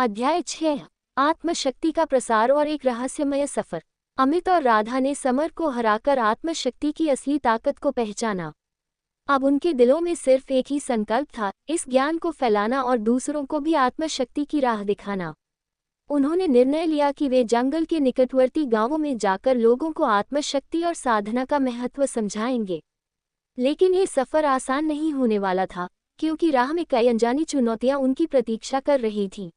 अध्याय 6 आत्मशक्ति का प्रसार और एक रहस्यमय सफर। अमित और राधा ने समर को हराकर आत्मशक्ति की असली ताकत को पहचाना। अब उनके दिलों में सिर्फ एक ही संकल्प था, इस ज्ञान को फैलाना और दूसरों को भी आत्मशक्ति की राह दिखाना। उन्होंने निर्णय लिया कि वे जंगल के निकटवर्ती गांवों में जाकर लोगों को आत्मशक्ति और साधना का महत्व समझाएंगे। लेकिन ये सफर आसान नहीं होने वाला था, क्योंकि राह में कई अनजानी चुनौतियां उनकी प्रतीक्षा कर रही थीं।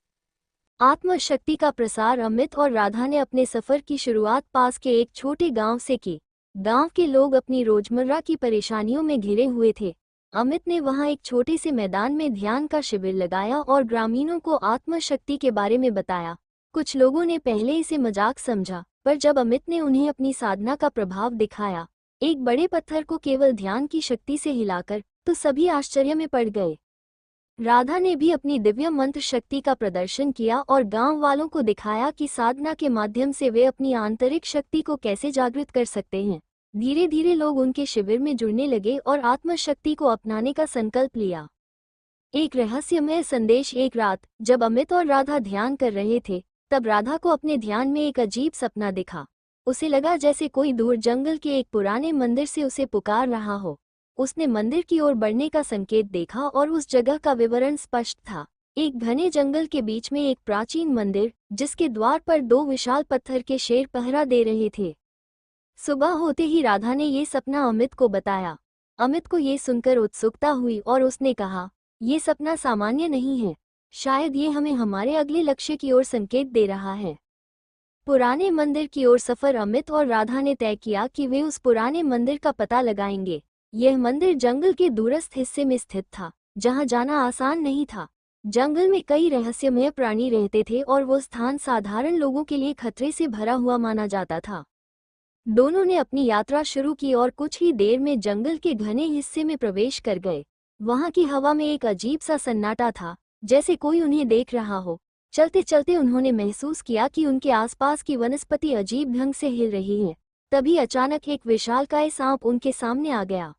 आत्मशक्ति का प्रसार। अमित और राधा ने अपने सफर की शुरुआत पास के एक छोटे गांव से की। गांव के लोग अपनी रोजमर्रा की परेशानियों में घिरे हुए थे। अमित ने वहां एक छोटे से मैदान में ध्यान का शिविर लगाया और ग्रामीणों को आत्मशक्ति के बारे में बताया। कुछ लोगों ने पहले इसे मजाक समझा, पर जब अमित ने उन्हें अपनी साधना का प्रभाव दिखाया, एक बड़े पत्थर को केवल ध्यान की शक्ति से हिलाकर, तो सभी आश्चर्य में पड़ गए। राधा ने भी अपनी दिव्य मंत्र शक्ति का प्रदर्शन किया और गांव वालों को दिखाया कि साधना के माध्यम से वे अपनी आंतरिक शक्ति को कैसे जागृत कर सकते हैं। धीरे धीरे लोग उनके शिविर में जुड़ने लगे और आत्मशक्ति को अपनाने का संकल्प लिया। एक रहस्यमय संदेश। एक रात जब अमित और राधा ध्यान कर रहे थे, तब राधा को अपने ध्यान में एक अजीब सपना दिखा। उसे लगा जैसे कोई दूर जंगल के एक पुराने मंदिर से उसे पुकार रहा हो। उसने मंदिर की ओर बढ़ने का संकेत देखा और उस जगह का विवरण स्पष्ट था। एक घने जंगल के बीच में एक प्राचीन मंदिर, जिसके द्वार पर दो विशाल पत्थर के शेर पहरा दे रहे थे। सुबह होते ही राधा ने ये सपना अमित को बताया। अमित को ये सुनकर उत्सुकता हुई और उसने कहा, ये सपना सामान्य नहीं है, शायद ये हमें हमारे अगले लक्ष्य की ओर संकेत दे रहा है। पुराने मंदिर की ओर सफर। अमित और राधा ने तय किया कि वे उस पुराने मंदिर का पता लगाएंगे। यह मंदिर जंगल के दूरस्थ हिस्से में स्थित था, जहां जाना आसान नहीं था। जंगल में कई रहस्यमय प्राणी रहते थे और वो स्थान साधारण लोगों के लिए खतरे से भरा हुआ माना जाता था। दोनों ने अपनी यात्रा शुरू की और कुछ ही देर में जंगल के घने हिस्से में प्रवेश कर गए। वहां की हवा में एक अजीब सा सन्नाटा था, जैसे कोई उन्हें देख रहा हो। चलते चलते उन्होंने महसूस किया कि उनके आसपास की वनस्पति अजीब ढंग से हिल रही है। तभी अचानक एक विशालकाय सांप उनके सामने आ गया।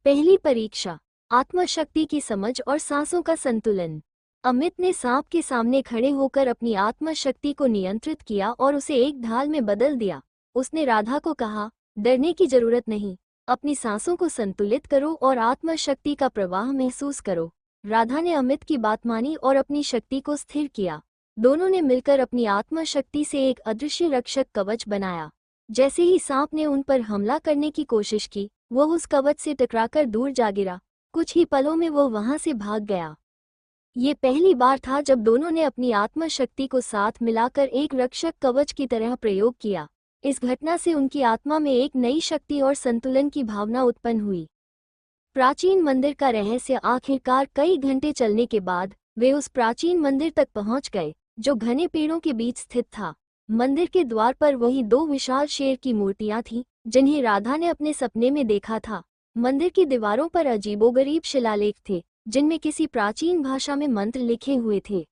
पहली परीक्षा, आत्मशक्ति की समझ और सांसों का संतुलन। अमित ने सांप के सामने खड़े होकर अपनी आत्मशक्ति को नियंत्रित किया और उसे एक ढाल में बदल दिया। उसने राधा को कहा, डरने की जरूरत नहीं, अपनी सांसों को संतुलित करो और आत्मशक्ति का प्रवाह महसूस करो। राधा ने अमित की बात मानी और अपनी शक्ति को स्थिर किया। दोनों ने मिलकर अपनी आत्मशक्ति से एक अदृश्य रक्षक कवच बनाया। जैसे ही सांप ने उन पर हमला करने की कोशिश की, वो उस कवच से टकराकर दूर जा गिरा। कुछ ही पलों में वो वहां से भाग गया। ये पहली बार था जब दोनों ने अपनी आत्मशक्ति को साथ मिलाकर एक रक्षक कवच की तरह प्रयोग किया। इस घटना से उनकी आत्मा में एक नई शक्ति और संतुलन की भावना उत्पन्न हुई। प्राचीन मंदिर का रहस्य। आखिरकार कई घंटे चलने के बाद वे उस प्राचीन मंदिर तक पहुंच गए, जो घने पेड़ों के बीच स्थित था। मंदिर के द्वार पर वही दो विशाल शेर की मूर्तियां थीं, जिन्हें राधा ने अपने सपने में देखा था। मंदिर की दीवारों पर अजीबोगरीब शिलालेख थे, जिनमें किसी प्राचीन भाषा में मंत्र लिखे हुए थे।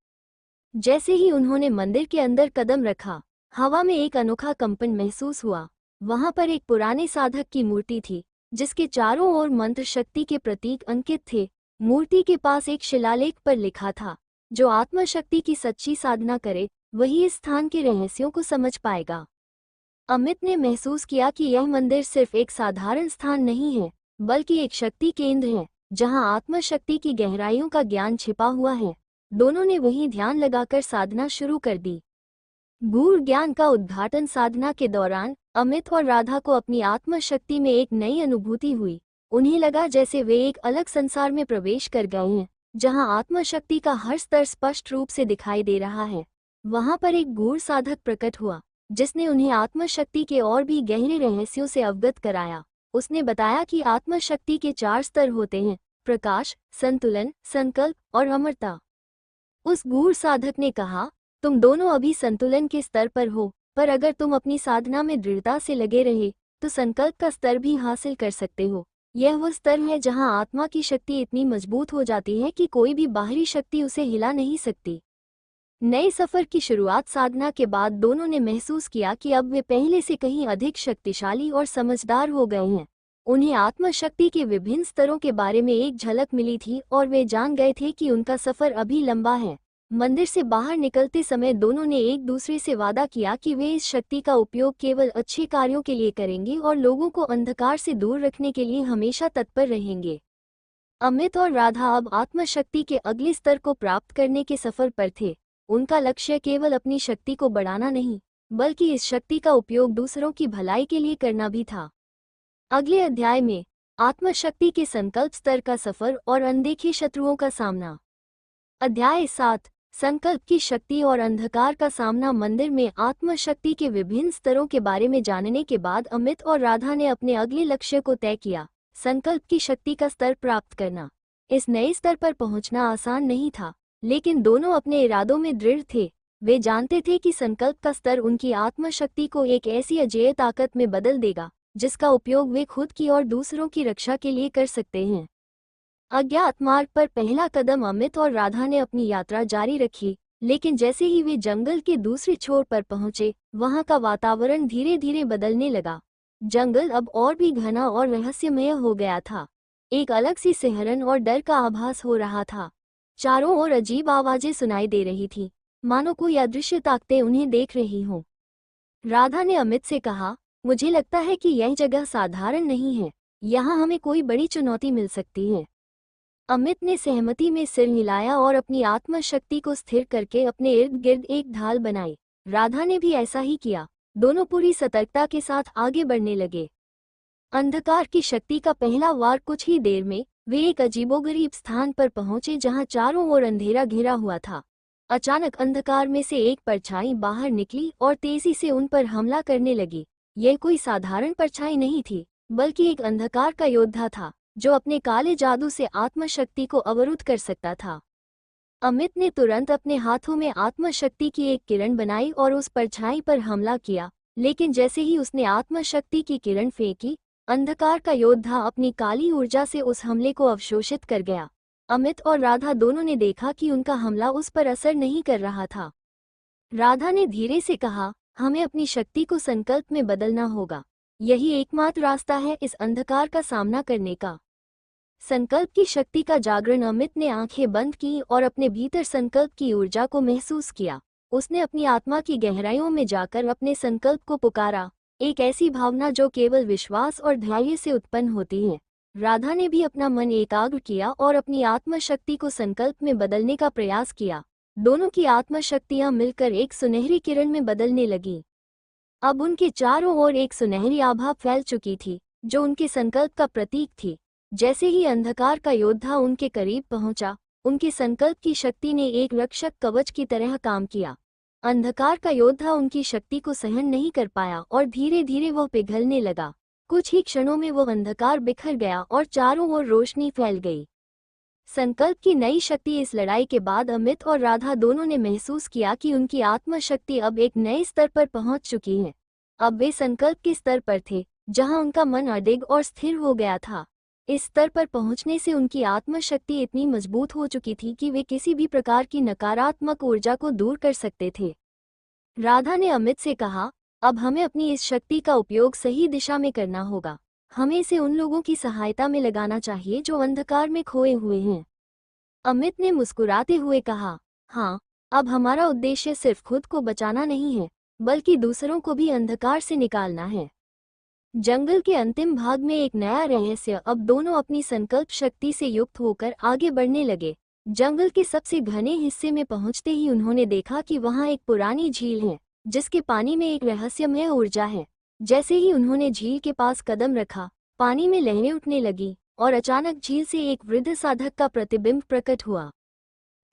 जैसे ही उन्होंने मंदिर के अंदर कदम रखा, हवा में एक अनोखा कंपन महसूस हुआ। वहां पर एक पुराने साधक की मूर्ति थी, जिसके चारों ओर मंत्र शक्ति के प्रतीक अंकित थे। मूर्ति के पास एक शिलालेख पर लिखा था, जो आत्मशक्ति की सच्ची साधना करे, वही इस स्थान के रहस्यों को समझ पाएगा। अमित ने महसूस किया कि यह मंदिर सिर्फ एक साधारण स्थान नहीं है, बल्कि एक शक्ति केंद्र है, जहां आत्मशक्ति की गहराइयों का ज्ञान छिपा हुआ है। दोनों ने वहीं ध्यान लगाकर साधना शुरू कर दी। गूढ़ ज्ञान का उद्घाटन। साधना के दौरान अमित और राधा को अपनी आत्मशक्ति में एक नई अनुभूति हुई। उन्हें लगा जैसे वे एक अलग संसार में प्रवेश कर गए हैं, जहां आत्मशक्ति का हर स्तर स्पष्ट रूप से दिखाई दे रहा है। वहां पर एक गूढ़ साधक प्रकट हुआ, जिसने उन्हें आत्मशक्ति के और भी गहरे रहस्यों से अवगत कराया। उसने बताया कि आत्मशक्ति के 4 स्तर होते हैं: प्रकाश, संतुलन, संकल्प और अमरता। उस गूढ़ साधक ने कहा, तुम दोनों अभी संतुलन के स्तर पर हो, पर अगर तुम अपनी साधना में दृढ़ता से लगे रहे, तो संकल्प का स्तर भी हासिल कर सकते हो। यह वो स्तर है जहां आत्मा की शक्ति इतनी मजबूत हो जाती है कि कोई भी बाहरी शक्ति उसे हिला नहीं सकती। नए सफर की शुरुआत। साधना के बाद दोनों ने महसूस किया कि अब वे पहले से कहीं अधिक शक्तिशाली और समझदार हो गए हैं। उन्हें आत्मशक्ति के विभिन्न स्तरों के बारे में एक झलक मिली थी और वे जान गए थे कि उनका सफर अभी लंबा है। मंदिर से बाहर निकलते समय दोनों ने एक दूसरे से वादा किया कि वे इस शक्ति का उपयोग केवल अच्छे कार्यों के लिए करेंगे और लोगों को अंधकार से दूर रखने के लिए हमेशा तत्पर रहेंगे। अमित और राधा अब आत्मशक्ति के अगले स्तर को प्राप्त करने के सफर पर थे। उनका लक्ष्य केवल अपनी शक्ति को बढ़ाना नहीं, बल्कि इस शक्ति का उपयोग दूसरों की भलाई के लिए करना भी था। अगले अध्याय में आत्मशक्ति के संकल्प स्तर का सफर और अनदेखे शत्रुओं का सामना। अध्याय 7 संकल्प की शक्ति और अंधकार का सामना। मंदिर में आत्मशक्ति के विभिन्न स्तरों के बारे में जानने के बाद अमित और राधा ने अपने अगले लक्ष्य को तय किया, संकल्प की शक्ति का स्तर प्राप्त करना। इस नए स्तर पर पहुंचना आसान नहीं था, लेकिन दोनों अपने इरादों में दृढ़ थे। वे जानते थे कि संकल्प का स्तर उनकी आत्मशक्ति को एक ऐसी अजेय ताकत में बदल देगा जिसका उपयोग वे खुद की और दूसरों की रक्षा के लिए कर सकते हैं। अज्ञात मार्ग पर पहला कदम। अमित और राधा ने अपनी यात्रा जारी रखी, लेकिन जैसे ही वे जंगल के दूसरे छोर पर पहुंचे, वहां का वातावरण धीरे धीरे बदलने लगा। जंगल अब और भी घना और रहस्यमय हो गया था। एक अलग सी सिहरन और डर का आभास हो रहा था। चारों ओर अजीब आवाजें सुनाई दे रही थी, मानो कोई अदृश्य ताकतें उन्हें देख रही हों। राधा ने अमित से कहा, मुझे लगता है कि यह जगह साधारण नहीं है, यहाँ हमें कोई बड़ी चुनौती मिल सकती है। अमित ने सहमति में सिर हिलाया और अपनी आत्मशक्ति को स्थिर करके अपने इर्द गिर्द एक ढाल बनाई। राधा ने भी ऐसा ही किया। दोनों पूरी सतर्कता के साथ आगे बढ़ने लगे। अंधकार की शक्ति का पहला वार। कुछ ही देर में वे एक अजीबोगरीब स्थान पर पहुंचे जहां चारों ओर अंधेरा घिरा हुआ था। अचानक अंधकार में से एक परछाई बाहर निकली और तेजी से उन पर हमला करने लगी। यह कोई साधारण परछाई नहीं थी, बल्कि एक अंधकार का योद्धा था जो अपने काले जादू से आत्मशक्ति को अवरुद्ध कर सकता था। अमित ने तुरंत अपने हाथों में आत्मशक्ति की एक किरण बनाई और उस परछाई पर हमला किया, लेकिन जैसे ही उसने आत्मशक्ति की किरण फेंकी, अंधकार का योद्धा अपनी काली ऊर्जा से उस हमले को अवशोषित कर गया। अमित और राधा दोनों ने देखा कि उनका हमला उस पर असर नहीं कर रहा था। राधा ने धीरे से कहा, हमें अपनी शक्ति को संकल्प में बदलना होगा। यही एकमात्र रास्ता है इस अंधकार का सामना करने का। संकल्प की शक्ति का जागरण। अमित ने आंखें बंद की और अपने भीतर संकल्प की ऊर्जा को महसूस किया। उसने अपनी आत्मा की गहराइयों में जाकर अपने संकल्प को पुकारा, एक ऐसी भावना जो केवल विश्वास और धैर्य से उत्पन्न होती है। राधा ने भी अपना मन एकाग्र किया और अपनी आत्मशक्ति को संकल्प में बदलने का प्रयास किया। दोनों की आत्मशक्तियां मिलकर एक सुनहरी किरण में बदलने लगी। अब उनके चारों ओर एक सुनहरी आभा फैल चुकी थी, जो उनके संकल्प का प्रतीक थी। जैसे ही अंधकार का योद्धा उनके करीब पहुंचा, उनके संकल्प की शक्ति ने एक रक्षक कवच की तरह काम किया। अंधकार का योद्धा उनकी शक्ति को सहन नहीं कर पाया और धीरे धीरे वह पिघलने लगा। कुछ ही क्षणों में वह अंधकार बिखर गया और चारों ओर रोशनी फैल गई। संकल्प की नई शक्ति। इस लड़ाई के बाद अमित और राधा दोनों ने महसूस किया कि उनकी आत्मशक्ति अब एक नए स्तर पर पहुंच चुकी है। अब वे संकल्प के स्तर पर थे, जहां उनका मन अडिग और स्थिर हो गया था। इस स्तर पर पहुंचने से उनकी आत्मशक्ति इतनी मजबूत हो चुकी थी कि वे किसी भी प्रकार की नकारात्मक ऊर्जा को दूर कर सकते थे। राधा ने अमित से कहा, अब हमें अपनी इस शक्ति का उपयोग सही दिशा में करना होगा। हमें इसे उन लोगों की सहायता में लगाना चाहिए जो अंधकार में खोए हुए हैं। अमित ने मुस्कुराते हुए कहा, हाँ, अब हमारा उद्देश्य सिर्फ खुद को बचाना नहीं है, बल्कि दूसरों को भी अंधकार से निकालना है। जंगल के अंतिम भाग में एक नया रहस्य। अब दोनों अपनी संकल्प शक्ति से युक्त होकर आगे बढ़ने लगे। जंगल के सबसे घने हिस्से में पहुंचते ही उन्होंने देखा कि वहां एक पुरानी झील है, जिसके पानी में एक रहस्यमय ऊर्जा है। जैसे ही उन्होंने झील के पास कदम रखा, पानी में लहरें उठने लगी और अचानक झील से एक वृद्ध साधक का प्रतिबिंब प्रकट हुआ।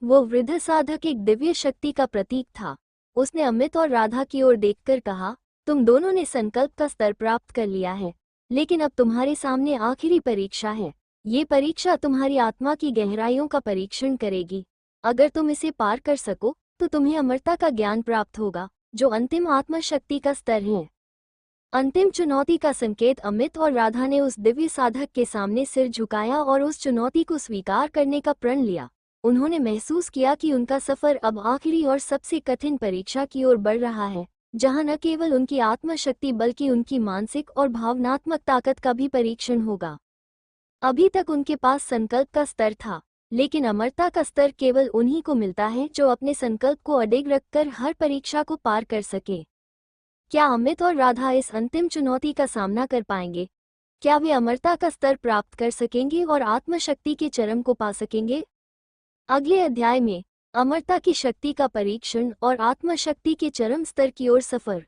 वो वृद्ध साधक एक दिव्य शक्ति का प्रतीक था। उसने अमित और राधा की ओर देखकर कहा, तुम दोनों ने संकल्प का स्तर प्राप्त कर लिया है, लेकिन अब तुम्हारे सामने आखिरी परीक्षा है। ये परीक्षा तुम्हारी आत्मा की गहराइयों का परीक्षण करेगी। अगर तुम इसे पार कर सको तो तुम्हें अमरता का ज्ञान प्राप्त होगा, जो अंतिम आत्मशक्ति का स्तर है। अंतिम चुनौती का संकेत। अमित और राधा ने उस दिव्य साधक के सामने सिर झुकाया और उस चुनौती को स्वीकार करने का प्रण लिया। उन्होंने महसूस किया कि उनका सफर अब आखिरी और सबसे कठिन परीक्षा की ओर बढ़ रहा है, जहां न केवल उनकी आत्मशक्ति बल्कि उनकी मानसिक और भावनात्मक ताकत का भी परीक्षण होगा। अभी तक उनके पास संकल्प का स्तर था, लेकिन अमरता का स्तर केवल उन्हीं को मिलता है जो अपने संकल्प को अडिग रखकर हर परीक्षा को पार कर सके। क्या अमित और राधा इस अंतिम चुनौती का सामना कर पाएंगे? क्या वे अमरता का स्तर प्राप्त कर सकेंगे और आत्मशक्ति के चरम को पा सकेंगे? अगले अध्याय में अमरता की शक्ति का परीक्षण और आत्मशक्ति के चरम स्तर की ओर सफर।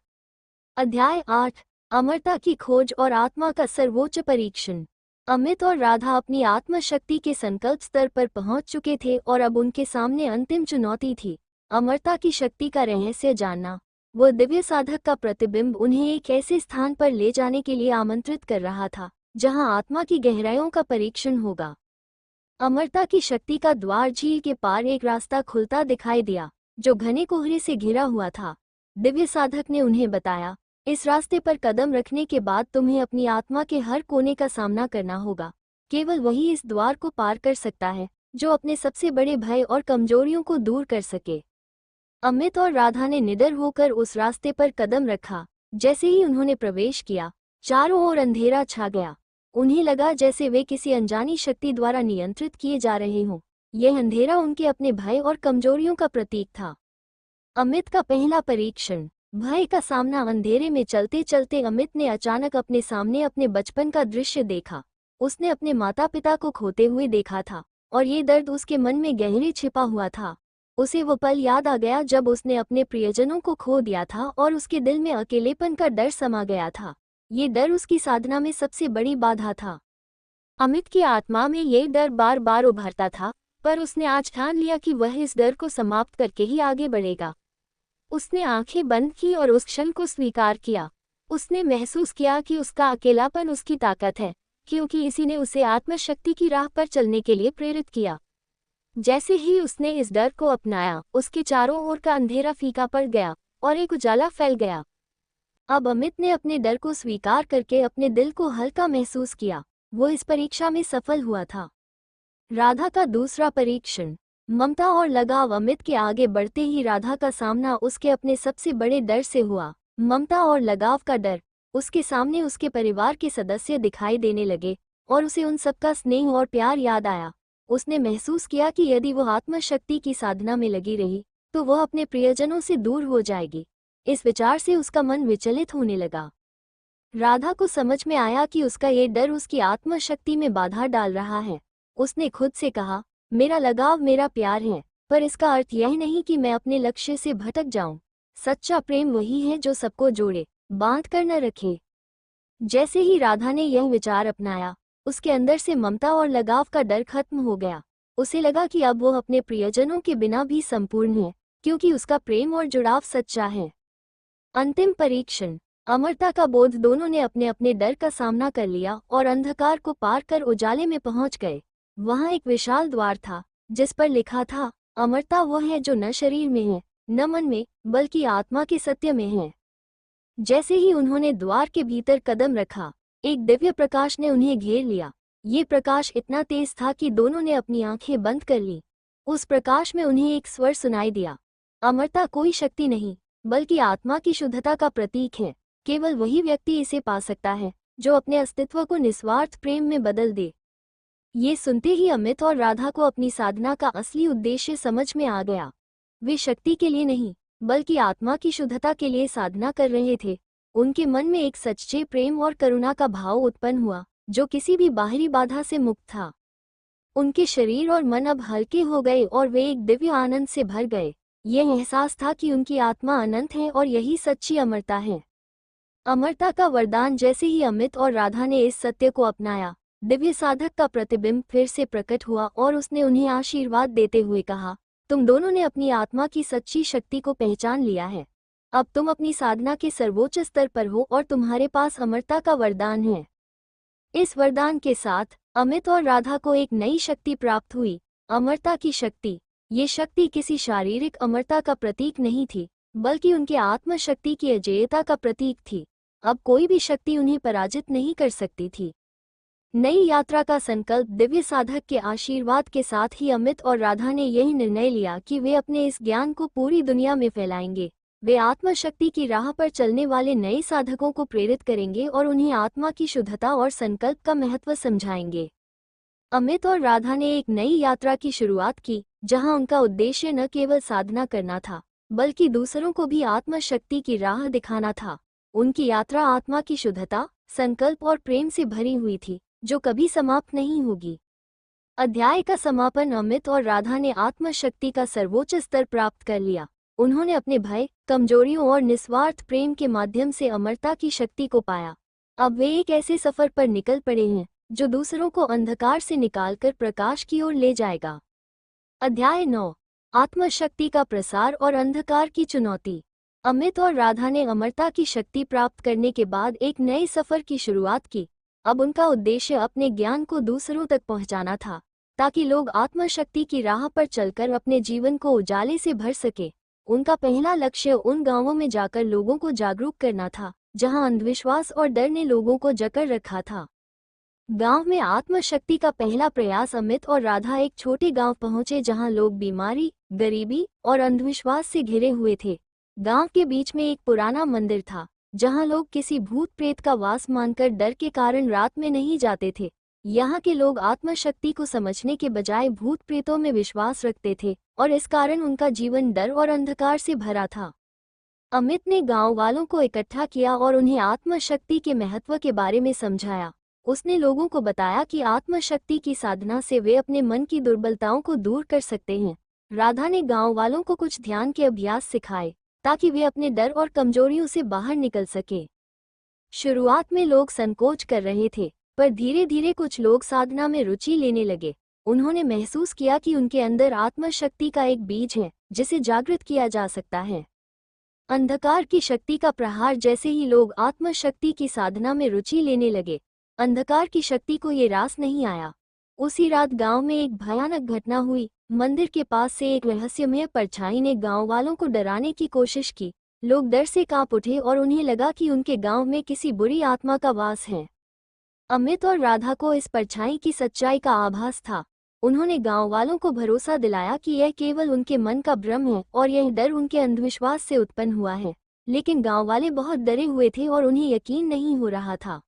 अध्याय 8, अमरता की खोज और आत्मा का सर्वोच्च परीक्षण। अमित और राधा अपनी आत्मशक्ति के संकल्प स्तर पर पहुंच चुके थे और अब उनके सामने अंतिम चुनौती थी, अमरता की शक्ति का रहस्य जानना। वह दिव्य साधक का प्रतिबिंब उन्हें एक ऐसे स्थान पर ले जाने के लिए आमंत्रित कर रहा था जहां आत्मा की गहराइयों का परीक्षण होगा। अमरता की शक्ति का द्वार झील के पार एक रास्ता खुलता दिखाई दिया जो घने कोहरे से घिरा हुआ था। दिव्य साधक ने उन्हें बताया, इस रास्ते पर कदम रखने के बाद तुम्हें अपनी आत्मा के हर कोने का सामना करना होगा। केवल वही इस द्वार को पार कर सकता है जो अपने सबसे बड़े भय और कमजोरियों को दूर कर सके। अमित और राधा ने निडर होकर उस रास्ते पर कदम रखा। जैसे ही उन्होंने प्रवेश किया, चारों ओर अंधेरा छा गया। उन्हें लगा जैसे वे किसी अनजानी शक्ति द्वारा नियंत्रित किए जा रहे हों। यह अंधेरा उनके अपने भय और कमजोरियों का प्रतीक था। अमित का पहला परीक्षण, भय का सामना। अंधेरे में चलते चलते अमित ने अचानक अपने सामने अपने बचपन का दृश्य देखा। उसने अपने माता पिता को खोते हुए देखा था और ये दर्द उसके मन में गहरे छिपा हुआ था। उसे वो पल याद आ गया जब उसने अपने प्रियजनों को खो दिया था और उसके दिल में अकेलेपन का डर समा गया था। ये डर उसकी साधना में सबसे बड़ी बाधा था। अमित की आत्मा में ये डर बार बार उभरता था, पर उसने आज ठान लिया कि वह इस डर को समाप्त करके ही आगे बढ़ेगा। उसने आंखें बंद की और उस क्षण को स्वीकार किया। उसने महसूस किया कि उसका अकेलापन उसकी ताकत है, क्योंकि इसी ने उसे आत्मशक्ति की राह पर चलने के लिए प्रेरित किया। जैसे ही उसने इस डर को अपनाया, उसके चारों ओर का अंधेरा फीका पड़ गया और एक उजाला फैल गया। अब अमित ने अपने डर को स्वीकार करके अपने दिल को हल्का महसूस किया। वो इस परीक्षा में सफल हुआ था। राधा का दूसरा परीक्षण, ममता और लगाव। अमित के आगे बढ़ते ही राधा का सामना उसके अपने सबसे बड़े डर से हुआ, ममता और लगाव का डर। उसके सामने उसके परिवार के सदस्य दिखाई देने लगे और उसे उन सबका स्नेह और प्यार याद आया। उसने महसूस किया कि यदि वह आत्मशक्ति की साधना में लगी रही तो वह अपने प्रियजनों से दूर हो जाएगी। इस विचार से उसका मन विचलित होने लगा। राधा को समझ में आया कि उसका ये डर उसकी आत्मशक्ति में बाधा डाल रहा है। उसने खुद से कहा, मेरा लगाव मेरा प्यार है, पर इसका अर्थ यह नहीं कि मैं अपने लक्ष्य से भटक जाऊं। सच्चा प्रेम वही है जो सबको जोड़े, बांध कर न रखे। जैसे ही राधा ने यह विचार अपनाया, उसके अंदर से ममता और लगाव का डर खत्म हो गया। उसे लगा कि अब वह अपने प्रियजनों के बिना भी संपूर्ण है, क्योंकि उसका प्रेम और जुड़ाव सच्चा है। अंतिम परीक्षण, अमरता का बोध। दोनों ने अपने अपने डर का सामना कर लिया और अंधकार को पार कर उजाले में पहुंच गए। वहां एक विशाल द्वार था जिस पर लिखा था, अमरता वो है जो न शरीर में है, न मन में, बल्कि आत्मा के सत्य में है। जैसे ही उन्होंने द्वार के भीतर कदम रखा, एक दिव्य प्रकाश ने उन्हें घेर लिया। ये प्रकाश इतना तेज था कि दोनों ने अपनी आंखें बंद कर ली। उस प्रकाश में उन्हें एक स्वर सुनाई दिया, अमरता कोई शक्ति नहीं, बल्कि आत्मा की शुद्धता का प्रतीक है। केवल वही व्यक्ति इसे पा सकता है जो अपने अस्तित्व को निस्वार्थ प्रेम में बदल दे। ये सुनते ही अमित और राधा को अपनी साधना का असली उद्देश्य समझ में आ गया। वे शक्ति के लिए नहीं, बल्कि आत्मा की शुद्धता के लिए साधना कर रहे थे। उनके मन में एक सच्चे प्रेम और करुणा का भाव उत्पन्न हुआ जो किसी भी बाहरी बाधा से मुक्त था। उनके शरीर और मन अब हल्के हो गए और वे एक दिव्य आनंद से भर गए। यह एहसास था कि उनकी आत्मा अनंत है और यही सच्ची अमरता है। अमरता का वरदान। जैसे ही अमित और राधा ने इस सत्य को अपनाया, दिव्य साधक का प्रतिबिंब फिर से प्रकट हुआ और उसने उन्हें आशीर्वाद देते हुए कहा, तुम दोनों ने अपनी आत्मा की सच्ची शक्ति को पहचान लिया है। अब तुम अपनी साधना के सर्वोच्च स्तर पर हो और तुम्हारे पास अमरता का वरदान है। इस वरदान के साथ अमित और राधा को एक नई शक्ति प्राप्त हुई, अमरता की शक्ति। ये शक्ति किसी शारीरिक अमरता का प्रतीक नहीं थी, बल्कि उनके आत्मशक्ति की अजेयता का प्रतीक थी। अब कोई भी शक्ति उन्हें पराजित नहीं कर सकती थी। नई यात्रा का संकल्प। दिव्य साधक के आशीर्वाद के साथ ही अमित और राधा ने यही निर्णय लिया कि वे अपने इस ज्ञान को पूरी दुनिया में फैलाएंगे। वे आत्मशक्ति की राह पर चलने वाले नए साधकों को प्रेरित करेंगे और उन्हें आत्मा की शुद्धता और संकल्प का महत्व समझाएंगे। अमित और राधा ने एक नई यात्रा की शुरुआत की, जहां उनका उद्देश्य न केवल साधना करना था, बल्कि दूसरों को भी आत्मशक्ति की राह दिखाना था। उनकी यात्रा आत्मा की शुद्धता, संकल्प और प्रेम से भरी हुई थी, जो कभी समाप्त नहीं होगी। अध्याय का समापन अमित और राधा ने आत्मशक्ति का सर्वोच्च स्तर प्राप्त कर लिया। उन्होंने अपने भय, कमजोरियों और निस्वार्थ प्रेम के माध्यम से अमरता की शक्ति को पाया। अब वे एक ऐसे सफर पर निकल पड़े हैं जो दूसरों को अंधकार से निकालकर प्रकाश की ओर ले जाएगा। अध्याय 9, आत्मशक्ति का प्रसार और अंधकार की चुनौती। अमित और राधा ने अमरता की शक्ति प्राप्त करने के बाद एक नए सफर की शुरुआत की। अब उनका उद्देश्य अपने ज्ञान को दूसरों तक पहुंचाना था, ताकि लोग आत्मशक्ति की राह पर चलकर अपने जीवन को उजाले से भर सके। उनका पहला लक्ष्य उन गांवों में जाकर लोगों को जागरूक करना था, जहां अंधविश्वास और डर ने लोगों को जकड़ रखा था। गांव में आत्मशक्ति का पहला प्रयास। अमित और राधा एक छोटे गांव पहुंचे जहां लोग बीमारी, गरीबी और अंधविश्वास से घिरे हुए थे। गांव के बीच में एक पुराना मंदिर था, जहां लोग किसी भूत प्रेत का वास मानकर डर के कारण रात में नहीं जाते थे। यहाँ के लोग आत्मशक्ति को समझने के बजाय भूत प्रेतों में विश्वास रखते थे, और इस कारण उनका जीवन डर और अंधकार से भरा था। अमित ने गांव वालों को इकट्ठा किया और उन्हें आत्मशक्ति के महत्व के बारे में समझाया। उसने लोगों को बताया कि आत्मशक्ति की साधना से वे अपने मन की दुर्बलताओं को दूर कर सकते हैं। राधा ने गांव वालों को कुछ ध्यान के अभ्यास सिखाए, ताकि वे अपने डर और कमजोरियों से बाहर निकल सके। शुरुआत में लोग संकोच कर रहे थे, पर धीरे धीरे कुछ लोग साधना में रुचि लेने लगे। उन्होंने महसूस किया कि उनके अंदर आत्मशक्ति का एक बीज है, जिसे जागृत किया जा सकता है। अंधकार की शक्ति का प्रहार। जैसे ही लोग आत्मशक्ति की साधना में रुचि लेने लगे, अंधकार की शक्ति को ये रास नहीं आया। उसी रात गांव में एक भयानक घटना हुई। मंदिर के पास से एक रहस्यमय परछाई ने गांव वालों को डराने की कोशिश की। लोग डर से कांप उठे और उन्हें लगा कि उनके गांव में किसी बुरी आत्मा का वास है। अमित और राधा को इस परछाई की सच्चाई का आभास था। उन्होंने गांव वालों को भरोसा दिलाया कि यह केवल उनके मन का भ्रम है और यह डर उनके अंधविश्वास से उत्पन्न हुआ है। लेकिन गांव वाले बहुत डरे हुए थे और उन्हें यकीन नहीं हो रहा था।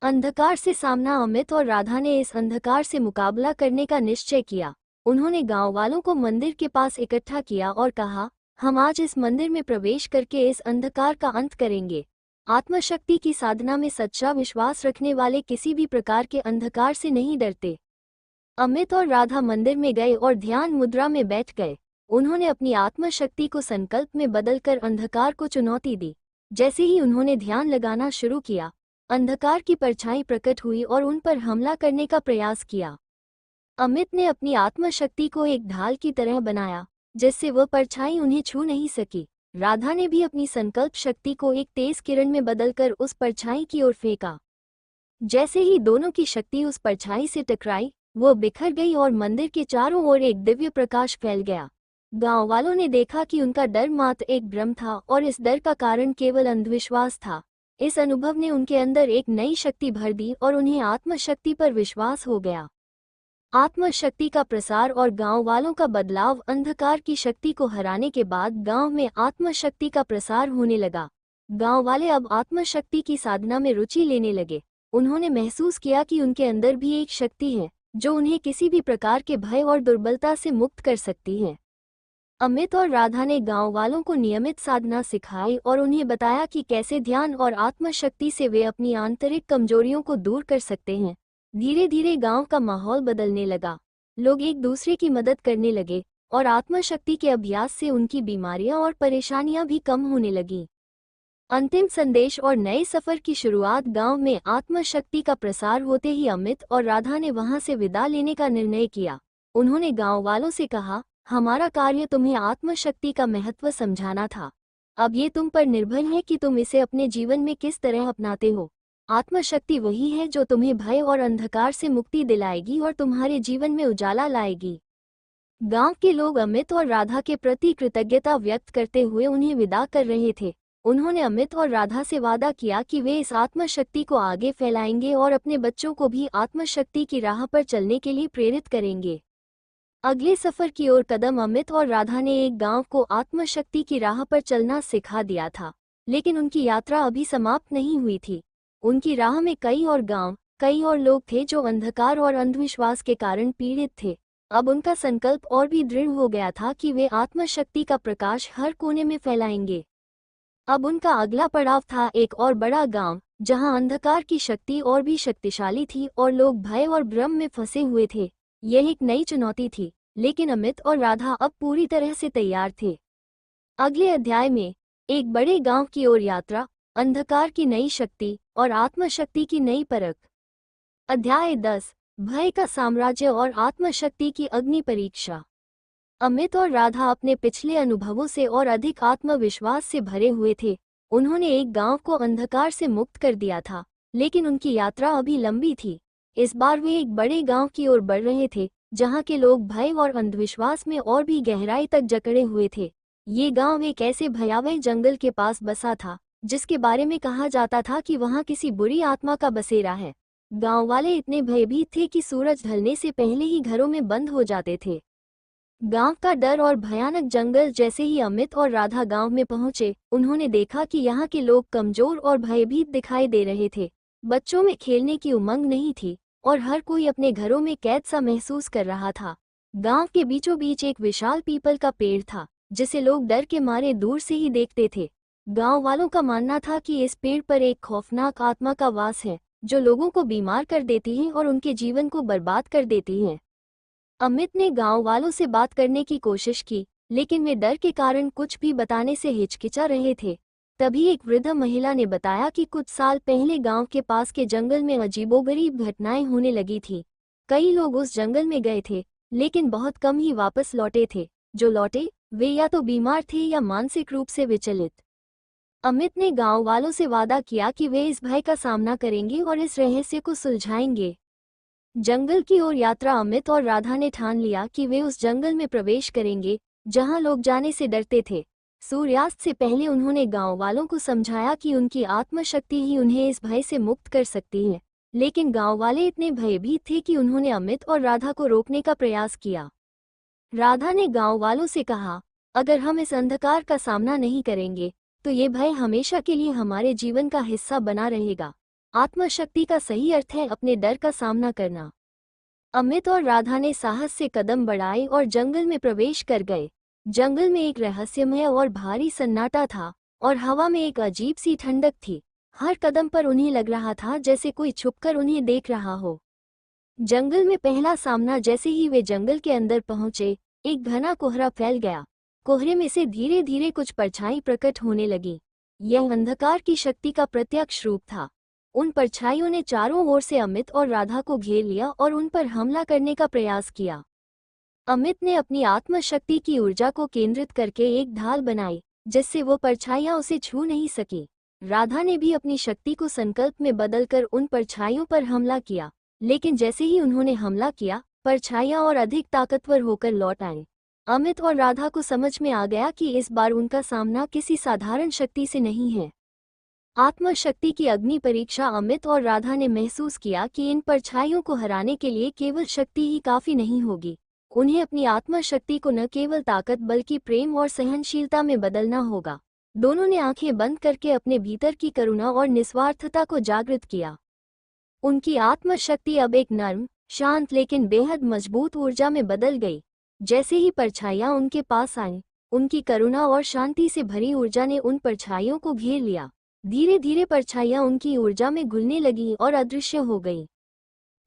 अंधकार से सामना। अमित और राधा ने इस अंधकार से मुकाबला करने का निश्चय किया। उन्होंने गांव वालों को मंदिर के पास इकट्ठा किया और कहा, हम आज इस मंदिर में प्रवेश करके इस अंधकार का अंत करेंगे। आत्मशक्ति की साधना में सच्चा विश्वास रखने वाले किसी भी प्रकार के अंधकार से नहीं डरते। अमित और राधा मंदिर में गए और ध्यान मुद्रा में बैठ गए। उन्होंने अपनी आत्मशक्ति को संकल्प में बदलकर अंधकार को चुनौती दी। जैसे ही उन्होंने ध्यान लगाना शुरू किया, अंधकार की परछाई प्रकट हुई और उन पर हमला करने का प्रयास किया। अमित ने अपनी आत्मशक्ति को एक ढाल की तरह बनाया, जिससे वह परछाई उन्हें छू नहीं सकी। राधा ने भी अपनी संकल्प शक्ति को एक तेज किरण में बदलकर उस परछाई की ओर फेंका। जैसे ही दोनों की शक्ति उस परछाई से टकराई, वह बिखर गई और मंदिर के चारों ओर एक दिव्य प्रकाश फैल गया। गांव वालों ने देखा कि उनका डर मात्र एक भ्रम था और इस डर का कारण केवल अंधविश्वास था। इस अनुभव ने उनके अंदर एक नई शक्ति भर दी और उन्हें आत्मशक्ति पर विश्वास हो गया। आत्मशक्ति का प्रसार और गांव वालों का बदलाव। अंधकार की शक्ति को हराने के बाद गांव में आत्मशक्ति का प्रसार होने लगा। गांव वाले अब आत्मशक्ति की साधना में रुचि लेने लगे। उन्होंने महसूस किया कि उनके अंदर भी एक शक्ति है, जो उन्हें किसी भी प्रकार के भय और दुर्बलता से मुक्त कर सकती है। अमित और राधा ने गांव वालों को नियमित साधना सिखाई और उन्हें बताया कि कैसे ध्यान और आत्मशक्ति से वे अपनी आंतरिक कमजोरियों को दूर कर सकते हैं। धीरे धीरे गांव का माहौल बदलने लगा। लोग एक दूसरे की मदद करने लगे और आत्मशक्ति के अभ्यास से उनकी बीमारियां और परेशानियां भी कम होने लगीं। अंतिम संदेश और नए सफर की शुरुआत। गांव में आत्मशक्ति का प्रसार होते ही अमित और राधा ने वहां से विदा लेने का निर्णय किया। उन्होंने गांव वालों से कहा, हमारा कार्य तुम्हें आत्मशक्ति का महत्व समझाना था। अब ये तुम पर निर्भर है कि तुम इसे अपने जीवन में किस तरह अपनाते हो। आत्मशक्ति वही है जो तुम्हें भय और अंधकार से मुक्ति दिलाएगी और तुम्हारे जीवन में उजाला लाएगी। गांव के लोग अमित और राधा के प्रति कृतज्ञता व्यक्त करते हुए उन्हें विदा कर रहे थे। उन्होंने अमित और राधा से वादा किया कि वे इस आत्मशक्ति को आगे फैलाएंगे और अपने बच्चों को भी आत्मशक्ति की राह पर चलने के लिए प्रेरित करेंगे। अगले सफर की ओर कदम। अमित और राधा ने एक गांव को आत्मशक्ति की राह पर चलना सिखा दिया था, लेकिन उनकी यात्रा अभी समाप्त नहीं हुई थी। उनकी राह में कई और गांव, कई और लोग थे जो अंधकार और अंधविश्वास के कारण पीड़ित थे। अब उनका संकल्प और भी दृढ़ हो गया था कि वे आत्मशक्ति का प्रकाश हर कोने में फैलाएंगे। अब उनका अगला पड़ाव था एक और बड़ा गांव, जहां अंधकार की शक्ति और भी शक्तिशाली थी और लोग भय और भ्रम में फंसे हुए थे। यह एक नई चुनौती थी, लेकिन अमित और राधा अब पूरी तरह से तैयार थे। अगले अध्याय में एक बड़े गांव की ओर यात्रा, अंधकार की नई शक्ति और आत्मशक्ति की नई परख। अध्याय 10, भय का साम्राज्य और आत्मशक्ति की अग्नि परीक्षा। अमित और राधा अपने पिछले अनुभवों से और अधिक आत्मविश्वास से भरे हुए थे। उन्होंने एक गांव को अंधकार से मुक्त कर दिया था, लेकिन उनकी यात्रा अभी लंबी थी। इस बार वे एक बड़े गांव की ओर बढ़ रहे थे, जहां के लोग भय और अंधविश्वास में और भी गहराई तक जकड़े हुए थे। ये गांव एक ऐसे भयावह जंगल के पास बसा था, जिसके बारे में कहा जाता था कि वहां किसी बुरी आत्मा का बसेरा है। गांव वाले इतने भयभीत थे कि सूरज ढलने से पहले ही घरों में बंद हो जाते थे। गांव का डर और भयानक जंगल। जैसे ही अमित और राधा गांव में पहुंचे, उन्होंने देखा कि यहाँ के लोग कमजोर और भयभीत दिखाई दे रहे थे। बच्चों में खेलने की उमंग नहीं थी और हर कोई अपने घरों में कैद सा महसूस कर रहा था। गांव के बीचों बीच एक विशाल पीपल का पेड़ था, जिसे लोग डर के मारे दूर से ही देखते थे। गांव वालों का मानना था कि इस पेड़ पर एक खौफनाक आत्मा का वास है, जो लोगों को बीमार कर देती है और उनके जीवन को बर्बाद कर देती है। अमित ने गांव वालों से बात करने की कोशिश की, लेकिन वे डर के कारण कुछ भी बताने से हिचकिचा रहे थे। तभी एक वृद्ध महिला ने बताया कि कुछ साल पहले गांव के पास के जंगल में अजीबोगरीब घटनाएं होने लगी थी। कई लोग उस जंगल में गए थे, लेकिन बहुत कम ही वापस लौटे थे। जो लौटे, वे या तो बीमार थे या मानसिक रूप से विचलित। अमित ने गांव वालों से वादा किया कि वे इस भय का सामना करेंगे और इस रहस्य को सुलझाएंगे। जंगल की ओर यात्रा। अमित और राधा ने ठान लिया कि वे उस जंगल में प्रवेश करेंगे जहां लोग जाने से डरते थे। सूर्यास्त से पहले उन्होंने गांव वालों को समझाया कि उनकी आत्मशक्ति ही उन्हें इस भय से मुक्त कर सकती है, लेकिन गांव वाले इतने भयभीत थे कि उन्होंने अमित और राधा को रोकने का प्रयास किया। राधा ने गांव वालों से कहा, अगर हम इस अंधकार का सामना नहीं करेंगे तो ये भय हमेशा के लिए हमारे जीवन का हिस्सा बना रहेगा। आत्मशक्ति का सही अर्थ है अपने डर का सामना करना। अमित और राधा ने साहस से कदम बढ़ाए और जंगल में प्रवेश कर गए। जंगल में एक रहस्यमय और भारी सन्नाटा था और हवा में एक अजीब सी ठंडक थी। हर कदम पर उन्हें लग रहा था जैसे कोई छुपकर उन्हें देख रहा हो। जंगल में पहला सामना। जैसे ही वे जंगल के अंदर पहुंचे, एक घना कोहरा फैल गया। कोहरे में से धीरे धीरे कुछ परछाई प्रकट होने लगी। यह अंधकार की शक्ति का प्रत्यक्ष रूप था। उन परछाइयों ने चारों ओर से अमित और राधा को घेर लिया और उन पर हमला करने का प्रयास किया। अमित ने अपनी आत्मशक्ति की ऊर्जा को केंद्रित करके एक ढाल बनाई, जिससे वो परछाइयां उसे छू नहीं सकी। राधा ने भी अपनी शक्ति को संकल्प में बदलकर उन परछाइयों पर हमला किया, लेकिन जैसे ही उन्होंने हमला किया, परछाइयां और अधिक ताकतवर होकर लौट आईं। अमित और राधा को समझ में आ गया कि इस बार उनका सामना किसी साधारण शक्ति से नहीं है। आत्मशक्ति की अग्नि परीक्षा। अमित और राधा ने महसूस किया कि इन परछाइयों को हराने के लिए केवल शक्ति ही काफी नहीं होगी। उन्हें अपनी आत्मशक्ति को न केवल ताकत बल्कि प्रेम और सहनशीलता में बदलना होगा। दोनों ने आंखें बंद करके अपने भीतर की करुणा और निस्वार्थता को जागृत किया। उनकी आत्मशक्ति अब एक नर्म, शांत लेकिन बेहद मजबूत ऊर्जा में बदल गई। जैसे ही परछाइयां उनके पास आईं, उनकी करुणा और शांति से भरी ऊर्जा ने उन परछाइयों को घेर लिया। धीरे धीरे परछाइयां उनकी ऊर्जा में घुलने लगीं और अदृश्य हो गईं।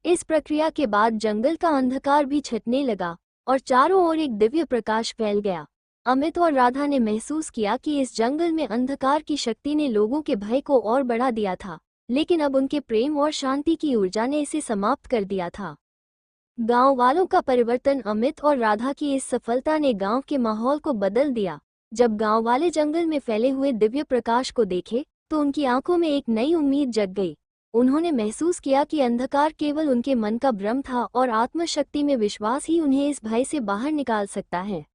इस प्रक्रिया के बाद जंगल का अंधकार भी छटने लगा और चारों ओर एक दिव्य प्रकाश फैल गया। अमित और राधा ने महसूस किया कि इस जंगल में अंधकार की शक्ति ने लोगों के भय को और बढ़ा दिया था, लेकिन अब उनके प्रेम और शांति की ऊर्जा ने इसे समाप्त कर दिया था। गांव वालों का परिवर्तन। अमित और राधा की इस सफलता ने गांव के माहौल को बदल दिया। जब गांव वाले जंगल में फैले हुए दिव्य प्रकाश को देखे तो उनकी आंखों में एक नई उम्मीद जग गई। उन्होंने महसूस किया कि अंधकार केवल उनके मन का भ्रम था और आत्मशक्ति में विश्वास ही उन्हें इस भय से बाहर निकाल सकता है।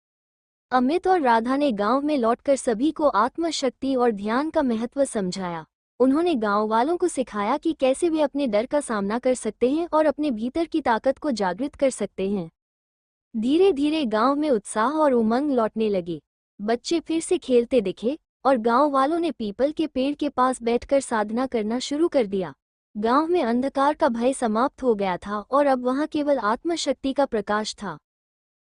अमित और राधा ने गांव में लौटकर सभी को आत्मशक्ति और ध्यान का महत्व समझाया। उन्होंने गांव वालों को सिखाया कि कैसे वे अपने डर का सामना कर सकते हैं और अपने भीतर की ताकत को जागृत कर सकते हैं। धीरे धीरे गांव में उत्साह और उमंग लौटने लगी। बच्चे फिर से खेलते दिखे और गांव वालों ने पीपल के पेड़ के पास बैठकर साधना करना शुरू कर दिया। गांव में अंधकार का भय समाप्त हो गया था और अब वहां केवल आत्मशक्ति का प्रकाश था।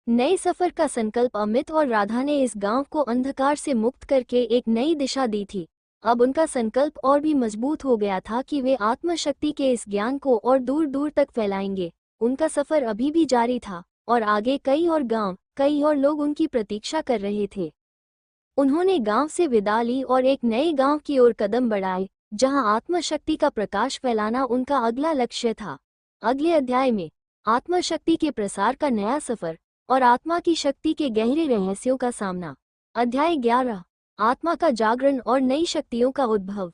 नए सफर का संकल्प अमित और राधा ने इस गांव को अंधकार से मुक्त करके एक नई दिशा दी थी। अब उनका संकल्प और भी मजबूत हो गया था कि वे आत्मशक्ति के इस ज्ञान को और दूर दूर तक फैलाएंगे। उनका सफर अभी भी जारी था और आगे कई और गांव, कई और लोग उनकी प्रतीक्षा कर रहे थे। उन्होंने गांव से विदा ली और एक नए गांव की ओर कदम बढ़ाए, जहां आत्मशक्ति का प्रकाश फैलाना उनका अगला लक्ष्य था। अगले अध्याय में आत्मशक्ति के प्रसार का नया सफर और आत्मा की शक्ति के गहरे रहस्यों का सामना। अध्याय 11, आत्मा का जागरण और नई शक्तियों का उद्भव।